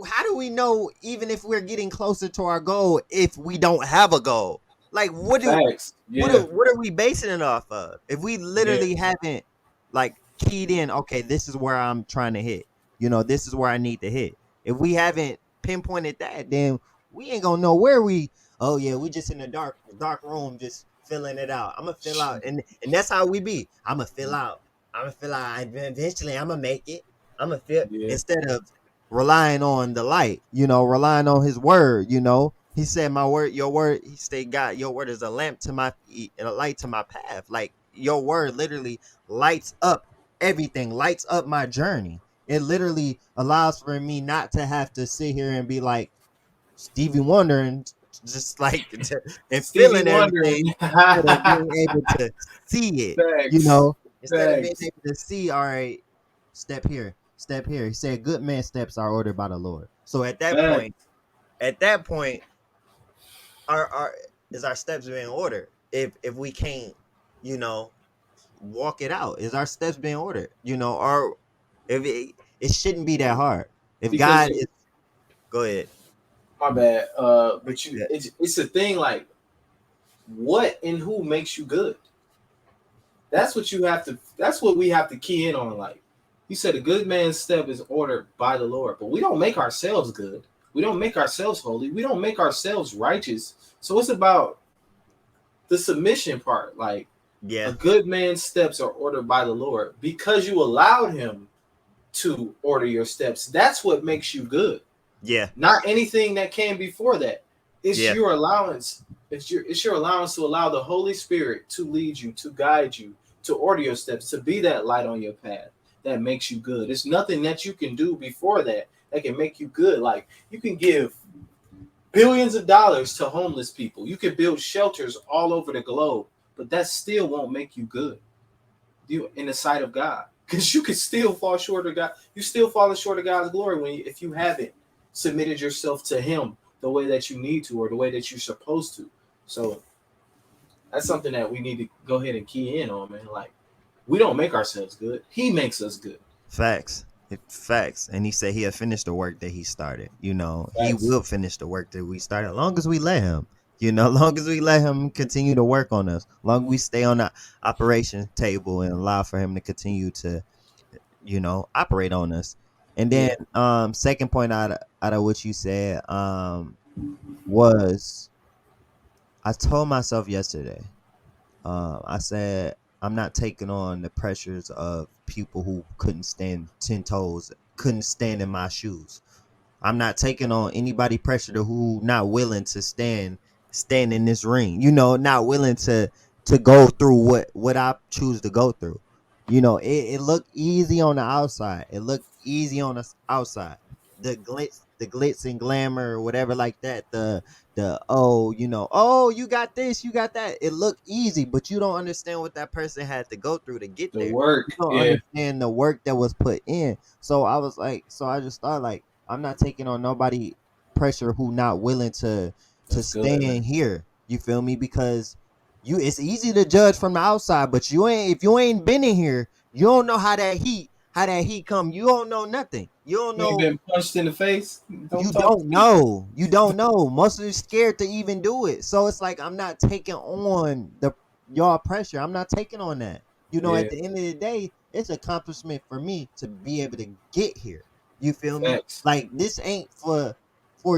how do we know even if we're getting closer to our goal if we don't have a goal? Like Facts. Yeah. what are we basing it off of? If we Yeah. literally haven't like keyed in, okay, this is where I'm trying to hit. This is where I need to hit. If we haven't pinpointed that, then we ain't gonna know where we. Oh yeah, we just in a dark room, just filling it out. I'm gonna fill out, and that's how we be. I'm gonna fill out. I'm gonna fill out. And eventually, I'm gonna make it. I'm gonna fill Yeah. instead of relying on the light. Relying on His word. He said, "My word, your word." He said, "God, your word is a lamp to my feet and a light to my path." Like your word literally lights up everything, lights up my journey. It literally allows for me not to have to sit here and be like Stevie Wonder and just like and Stevie feeling Wonder. everything instead of being able to see it. Facts. Instead of being Facts. able to see, all right, step here, step here. He said, "Good man steps are ordered by the Lord." So Facts. at that point, our is our steps being ordered? If we can't, you know, walk it out, is our steps being ordered? Or if it shouldn't be that hard. If Because God is, go ahead. my bad. But Yeah, it's a thing like what and who makes you good. That's what you have to. That's what we have to key in on. Like you said, a good man's step is ordered by the Lord, but we don't make ourselves good. We don't make ourselves holy. We don't make ourselves righteous. So it's about the submission part. Like a yeah, good man's steps are ordered by the Lord because you allowed Him to order your steps. That's what makes you good. yeah, Not anything that came before that. It's yeah, your allowance. It's your allowance to allow the Holy Spirit to lead you, to guide you, to order your steps, to be that light on your path that makes you good. It's nothing that you can do before that can make you good. Like you can give billions of dollars to homeless people. You can build shelters all over the globe, but that still won't make you good. You in the sight of God. Because you can still fall short of God. You still falling short of God's glory if you haven't submitted yourself to Him the way that you need to or the way that you're supposed to. So that's something that we need to go ahead and key in on, man. Like we don't make ourselves good. He makes us good. facts. Facts. And He said He'll finish the work that He started. He Facts. will finish the work that we started, as long as we let Him. Long as we let Him continue to work on us, long as we stay on the operation table and allow for Him to continue to, operate on us. And then, Yeah. second point out of what you said, was I told myself yesterday. I said I'm not taking on the pressures of people who couldn't stand 10 toes, couldn't stand in my shoes. I'm not taking on anybody pressure to who not willing to stand in this ring. Not willing to go through what I choose to go through. It looked easy on the outside. It looked easy on the outside. The glitz and glamour or whatever like that. The oh, oh, you got this, you got that. It looked easy, but you don't understand what that person had to go through to get The there. You work. don't Yeah. understand the work that was put in. So I just thought like I'm not taking on nobody pressure who not willing to That's good, man. stand here. You feel me? Because it's easy to judge from the outside, but if you ain't been in here, you don't know how that heat come. You don't know nothing. You don't You ain't know. been punched in the face. Don't You talk to don't me. know. You don't know. Most of you scared to even do it. So it's like I'm not taking on the y'all pressure. I'm not taking on that. At Yeah. the end of the day, it's accomplishment for me to be able to get here. You feel me? Facts. Like this ain't for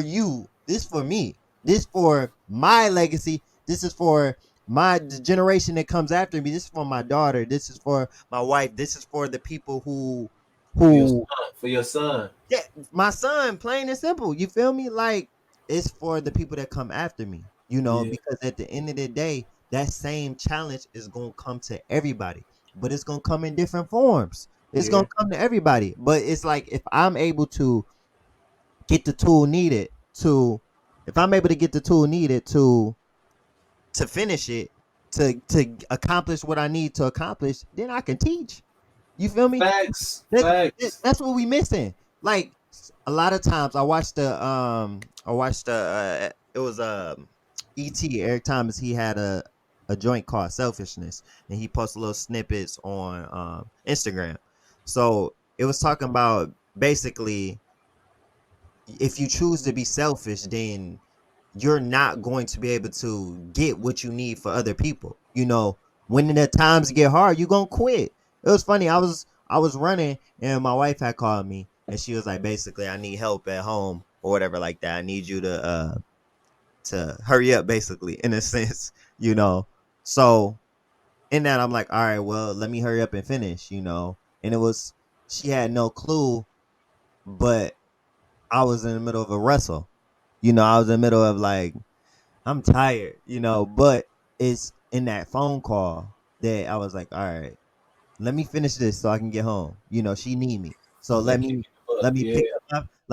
you. This for me. This for my legacy. This is for the generation that comes after me. This is for my daughter. This is for my wife. This is for the people who For your who son. For your son. yeah, my son, plain and simple. You feel me? Like it's for the people that come after me. Yeah. Because at the end of the day, that same challenge is gonna come to everybody, but it's gonna come in different forms. It's Yeah. gonna come to everybody, but it's like if I'm able to get the tool needed to, if I'm able to get the tool needed to finish it, to accomplish what I need to accomplish, then I can teach. You feel me? Facts. That, Facts. that's what we missing. Like a lot of times, I watched it was ET Eric Thomas. He had a joint called Selfishness, and he posted little snippets on Instagram. So it was talking about basically if you choose to be selfish, then you're not going to be able to get what you need for other people. When the times get hard, you're gonna quit. It was funny. I was running and my wife had called me and she was like, basically, I need help at home or whatever like that. I need you to hurry up, basically, in a sense, you know. So in that, I'm like, all right, well, let me hurry up and finish. And it was she had no clue, but I was in the middle of a wrestle. I was in the middle of like, I'm tired, but it's in that phone call that I was like, all right, let me finish this so I can get home. She need me. So That let keep me you up. let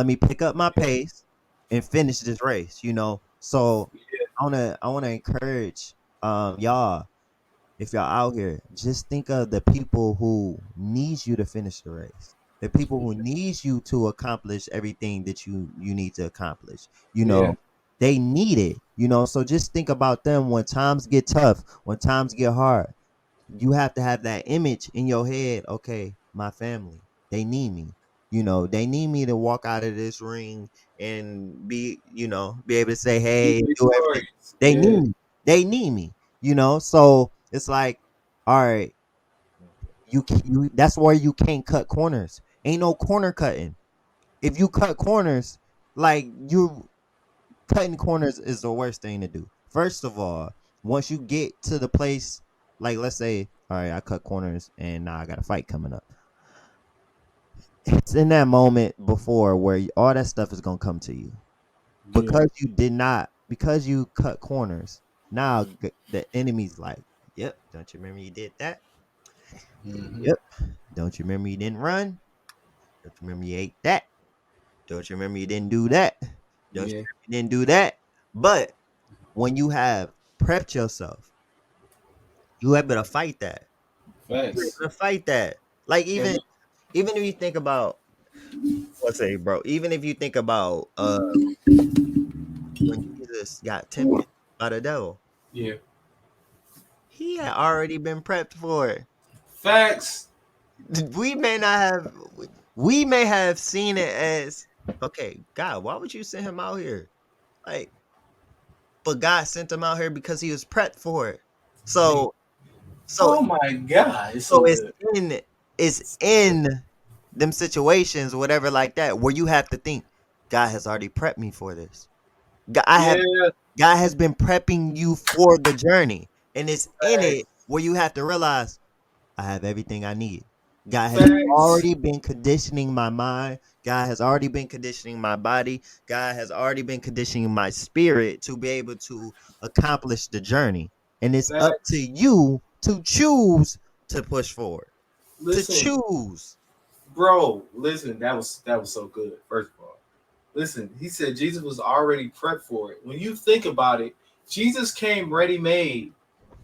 me Yeah, pick up my pace and finish this race. So I wanna encourage y'all, if y'all out here, just think of the people who needs you to finish the race. The people who needs you to accomplish everything that you need to accomplish. yeah, They need it. So just think about them when times get tough, when times get hard. You have to have that image in your head. Okay, my family, they need me. They need me to walk out of this ring and be able to say, be hey, do everything. victorious. They need Yeah, me. They need me. So it's like, all right, you that's where you can't cut corners. Ain't no corner cutting. If you cut corners, like, you cutting corners is the worst thing to do. First of all, once you get to the place, like, let's say, all right, I cut corners and now I got a fight coming up. It's in that moment before where all that stuff is gonna come to you yeah. because you cut corners. Now the enemy's like, yep, don't you remember you did that? Hmm. Yep, don't you remember you didn't run? Don't you remember you ate that? Don't you remember you didn't do that? Don't you Yeah, remember you didn't do that? But when you have prepped yourself, you able to fight that. You facts. able to fight that. Like, And even if you think about, let's say, bro, even if you think about when Jesus got tempted by the devil, yeah, he had already been prepped for it. facts. We may not have we may have seen it as, okay, God, why would you send him out here? Like, but God sent him out here because he was prepped for it. So so Oh my God, it's so so good. in it's in them situations, whatever like that, where you have to think, God has already prepped me for this. God, Yeah, God has been prepping you for the journey. And it's in it facts. where you have to realize, I have everything I need. God has Facts. already been conditioning my mind. God has already been conditioning my body. God has already been conditioning my spirit to be able to accomplish the journey. And it's up to Facts. you to choose to push forward. To Listen, choose. bro. Listen, that was so good. First of all, listen. He said Jesus was already prepped for it. When you think about it, Jesus came ready made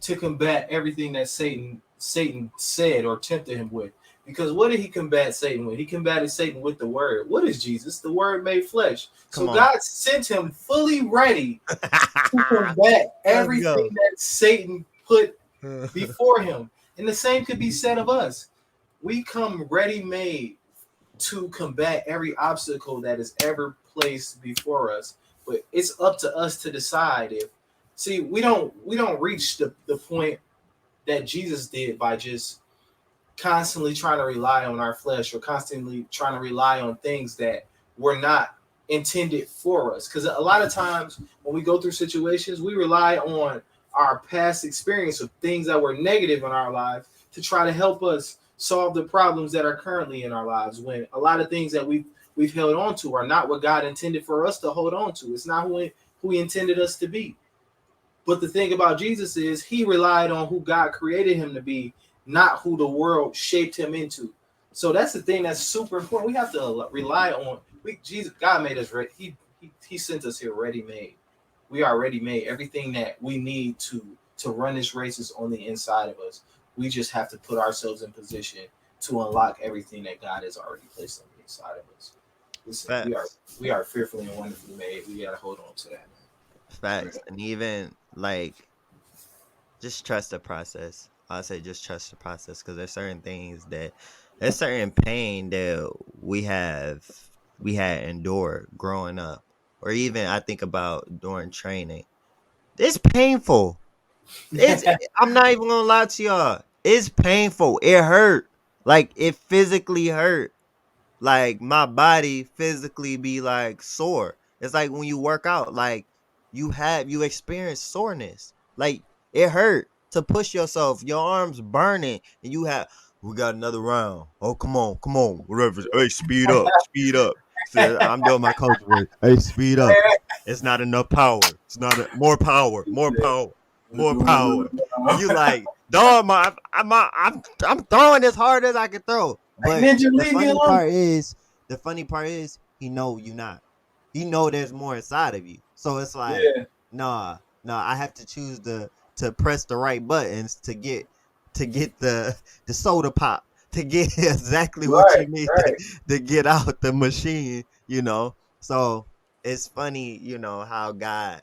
to combat everything that Satan said or tempted him with. Because what did he combat Satan with? He combated Satan with the word. What is Jesus? The word made flesh. So Come on. God sent him fully ready to combat Let's everything go. that Satan put before him. And the same could be said of us. We come ready made to combat every obstacle that is ever placed before us. But it's up to us to decide if, see, we don't reach the point that Jesus did by just constantly trying to rely on our flesh or constantly trying to rely on things that were not intended for us. Because a lot of times when we go through situations, we rely on our past experience of things that were negative in our lives to try to help us solve the problems that are currently in our lives. When a lot of things that we've held on to are not what God intended for us to hold on to. It's not who He intended us to be. But the thing about Jesus is he relied on who God created him to be, not who the world shaped him into. So that's the thing that's super important. We have to rely on Jesus. God made us ready. He sent us here ready made. We are ready made. Everything that we need to run this race is on the inside of us. We just have to put ourselves in position to unlock everything that God has already placed on the inside of us. Listen, we are Facts. we are fearfully and wonderfully made. We gotta hold on to that, man. Facts. And even like, just trust the process. I say just trust the process, because there's certain pain that we have we had endured growing up, or even I think about during training. It's painful. It's I'm not even gonna lie to y'all. It's painful. It hurt. Like it physically hurt. Like my body physically be like sore. It's like when you work out, like you experience soreness. Like it hurt to push yourself. Your arms burning, and you have we got another round. Oh come on, whatever. Hey, speed up, speed up. So I'm doing my coach voice. Hey, speed up. It's not enough power. It's not more power, more power, more power. And you like, dog, I'm throwing as hard as I can throw. Like But Ninja, the leave me funny alone. part is, the funny part is, he know you not. He know there's more inside of you. So it's like, Yeah, nah. I have to choose to press the right buttons to get the soda pop to get exactly what right, you need right. to get out the machine. So it's funny, how God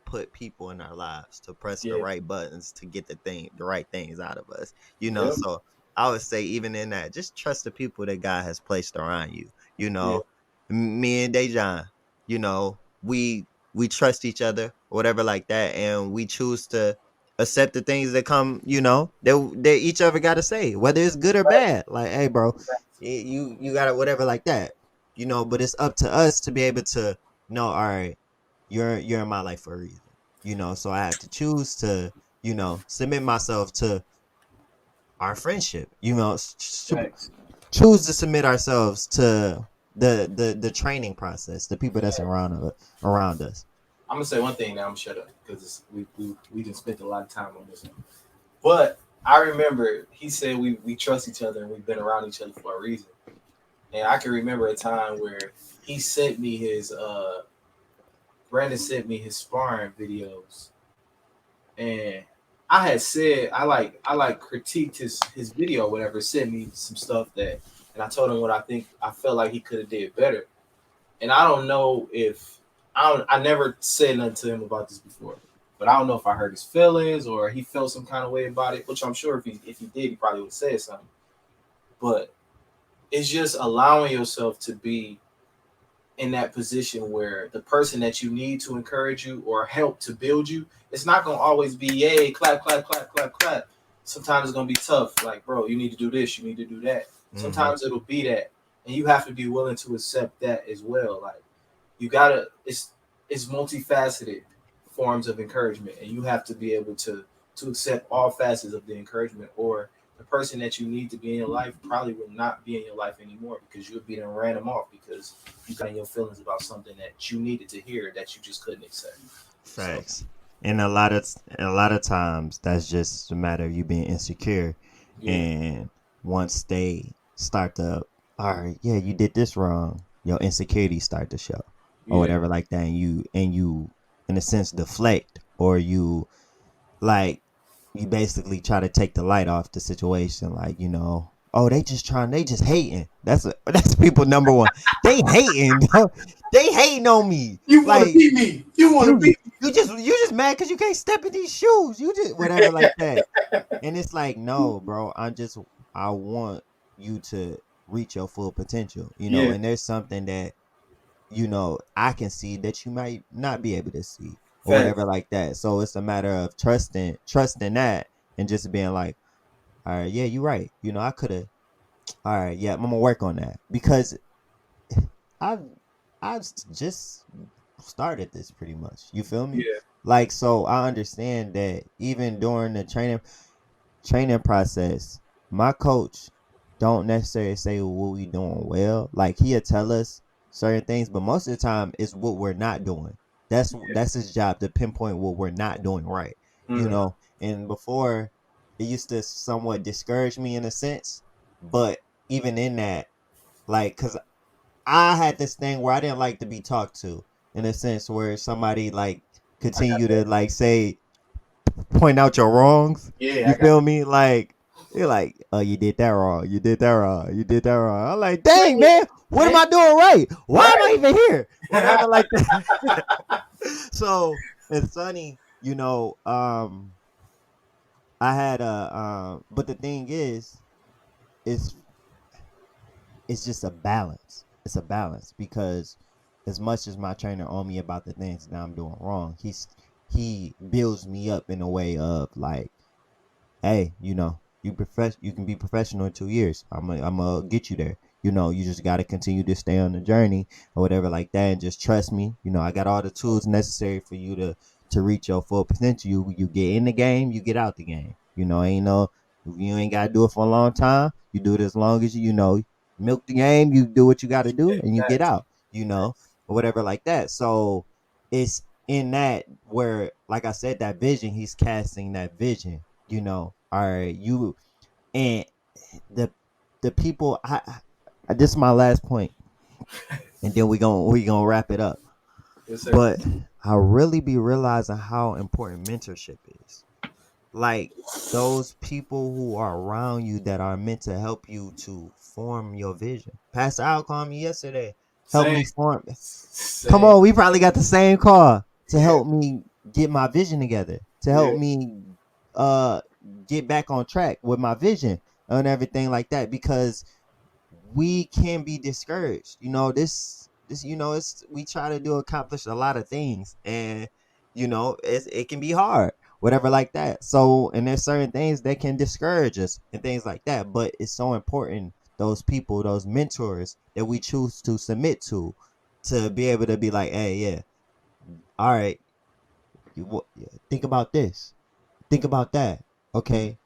put people in our lives to press the Yeah, right buttons to get the right things out of us. yep, So I would say even in that, just trust the people that God has placed around you. You yeah, know, Me and Dejon, we trust each other, whatever like that, and we choose to accept the things that come, that each other got to say, whether it's good or right, bad. Like, hey, bro, you got to whatever like that. But it's up to us to be able to know. All right, you're in my life for a reason. So I had to choose to submit myself to our friendship. thanks. Choose to submit ourselves to the training process, the people that's Thanks. around us. I'm gonna say one thing now. I'm gonna shut up because we just spent a lot of time on this one. But I remember he said we trust each other and we've been around each other for a reason. And I can remember a time where he sent me his Brandon sent me his sparring videos, and I had said I like critiqued his video, or whatever, sent me some stuff that, and I told him what I think I felt like he could have did better. And I don't know if I never said nothing to him about this before, but I don't know if I hurt his feelings or he felt some kind of way about it, which I'm sure if he did, he probably would have said something. But it's just allowing yourself to be in that position where the person that you need to encourage you or help to build you, it's not gonna always be yay, clap, clap, clap, clap, clap. Sometimes it's gonna be tough. Like, bro, you need to do this, you need to do that. Mm-hmm. Sometimes it'll be that, and you have to be willing to accept that as well. Like, you gotta, it's multifaceted forms of encouragement, and you have to be able to accept all facets of the encouragement, or the person that you need to be in your life probably will not be in your life anymore because you'll be done ran them off because you got in your feelings about something that you needed to hear that you just couldn't accept. So Facts. And a lot of times that's just a matter of you being insecure, yeah, and once they start to, all right, yeah, you did this wrong, your insecurities start to show, or yeah, whatever like that, and you in a sense deflect, or you like you basically try to take the light off the situation, like, oh, they just hating. That's people number one. They hating. They hating on me. you want to Like, beat me. You want to you beat you just mad because you can't step in these shoes. You just whatever like that. And it's like, no, bro. I want you to reach your full potential. yeah, And there's something that I can see that you might not be able to see, or whatever facts. like that. So it's a matter of trusting that, and just being like, all right, yeah, you're right. I could have. All right, yeah, I'm gonna work on that because I've I've just started this pretty much. You feel me? Yeah, Like, so I understand that even during the training process, my coach don't necessarily say what we doing well. Like, he'll tell us certain things, but most of the time it's what we're not doing. yeah, That's his job, to pinpoint what we're not doing right. mm, And before, it used to somewhat discourage me in a sense, but even in that, like, cause I had this thing where I didn't like to be talked to, in a sense where somebody like I got continue to that. like say, point out your wrongs. Yeah, You I got feel that. me? Like, you're like, oh, you did that wrong. You did that wrong. You did that wrong. I'm like, dang, man, what am Yeah, I doing right? Why am I right. even here? Whatever like that. So it's funny, I had but the thing is, it's it's just a balance. it's a balance because as much as my trainer on me about the things that I'm doing wrong, he builds me up in a way of like, hey, you can be professional in 2 years. I'm gonna get you there. You just got to continue to stay on the journey or whatever like that, and just trust me. I got all the tools necessary for you to reach your full potential. You get in the game, you get out the game. Ain't no you ain't gotta do it for a long time. You do it as long as milk the game. You do what you got to do, and you get Facts. out. Or whatever like that. So it's in that where, like I said, that vision. He's casting that vision. All right, and the the people. This is my last point, and then we gonna wrap it up. Yes, sir. But I really be realizing how important mentorship is. Like those people who are around you that are meant to help you to form your vision. Pastor Al called me yesterday, help Same. me form. Come Same. on, we probably got the same car to Yeah. help me get my vision together, to Yeah. help me uh get back on track with my vision and everything like that because we can be discouraged. This it's we try to accomplish a lot of things and it can be hard, whatever like that. So and there's certain things that can discourage us and things like that, but it's so important those people, those mentors that we choose to submit to be able to be like, hey, yeah, all right, think about this, think about that. Okay.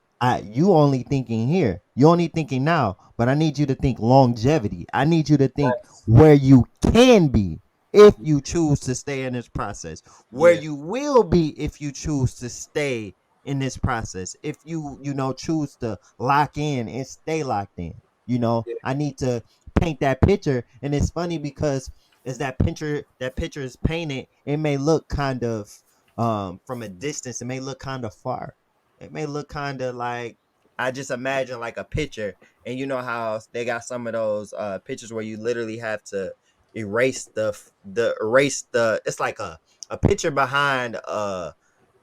You only thinking here. You only thinking now, but I need you to think longevity. I need you to think Facts. where you can be if you choose to stay in this process. Where Yeah. you will be if you choose to stay in this process. If choose to lock in and stay locked in. Yeah. I need to paint that picture, and it's funny because as that picture is painted, it may look kind of from a distance, it may look kind of far. It may look kind of like, I just imagine like a picture, and you know how they got some of those pictures where you literally have to erase the it's like a picture behind a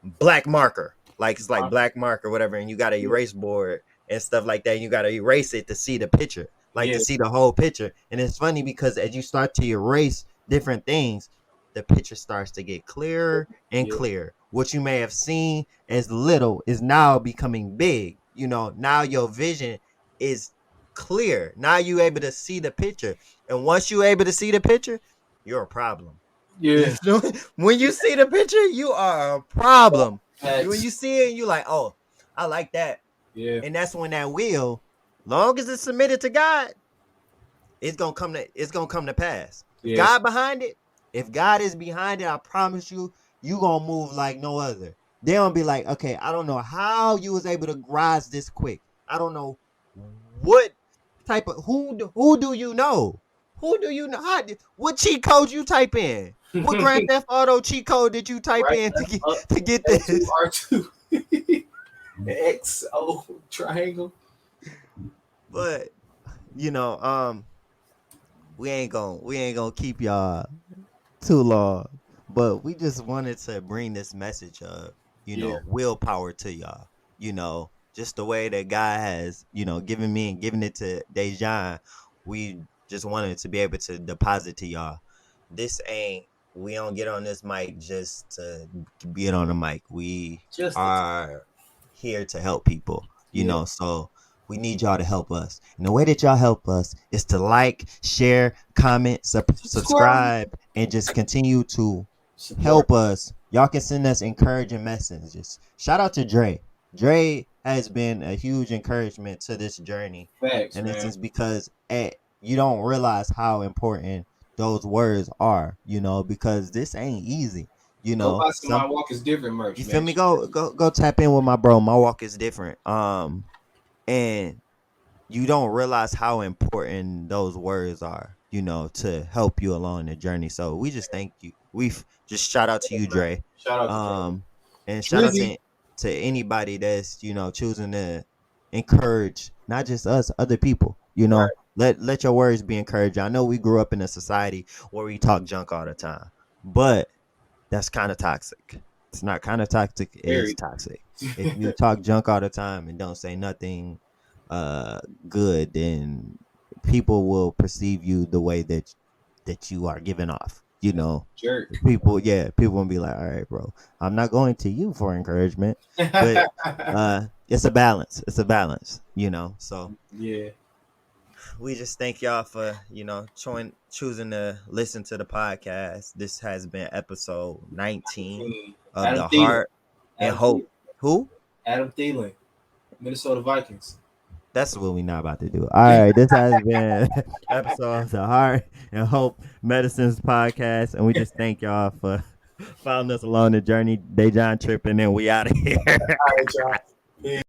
black marker, like it's like black marker whatever, and you got an Yeah. erase board and stuff like that, and you got to erase it to see the picture, like Yeah. to see the whole picture. And it's funny because as you start to erase different things, the picture starts to get clearer and Yeah. clearer. What you may have seen as little is now becoming big. Now your vision is clear. Now you able to see the picture, and once you able to see the picture, you're a problem. You Yeah. know, when you see the picture, you are a problem. When Facts. you see it, you like, oh, I like that, Yeah. and that's when that will, long as it's submitted to God, it's gonna come to pass. If Yes. God behind it, if God is behind it, I promise you, you gonna move like no other. They gonna be like, okay, I don't know how you was able to rise this quick. I don't know what type of who do you know? Who do you know? What cheat code you type in? What Grand Right. Theft Auto cheat code did you type in to get Up. to get L2 this? R2. XO triangle. But you know, we ain't gonna keep y'all too long, but we just wanted to bring this message of Yeah. willpower to y'all. Just the way that God has given me and given it to Dejon. We just wanted to be able to deposit to y'all. This ain't We don't get on this mic just to be it on the mic. We Just the time. are here to help people. Yeah. So we need y'all to help us. And the way that y'all help us is to like, share, comment, Subscribe. subscribe, and just continue to Support. help us. Y'all can send us encouraging messages. Shout out to Dre. Dre has been a huge encouragement to this journey. Facts, And this man. is because you don't realize how important those words are, because this ain't easy. Go buy some Some My Walk is Different merch, You feel man. me? Go tap in with my bro. My walk is different. And you don't realize how important those words are, to help you along the journey. So we just thank you. We've just shout out to you, Dre. Shout out to Dre. Um, and shout out Drizzy. to anybody that's choosing to encourage not just us, other people. Right. Let your words be encouraged. I know we grew up in a society where we talk junk all the time, but that's kind of toxic. It's not kind of toxic, it is Very. toxic. If you talk junk all the time and don't say nothing good, then people will perceive you the way that you are giving off. You know, Jerk. people will be like, all right, bro, I'm not going to you for encouragement, but it's a balance. It's a balance. You know, so Yeah. we just thank y'all for choosing to listen to the podcast. This has been episode 19 of Adam the Thielen. Heart and Adam Hope. Thielen. Who? Adam Thielen. Minnesota Vikings. That's what we not about to do. All right, this has been episode of the Heart and Hope Medicines podcast, and we just thank y'all for following us along the journey. Dejon tripping, and we out of here. All right, y'all. Peace.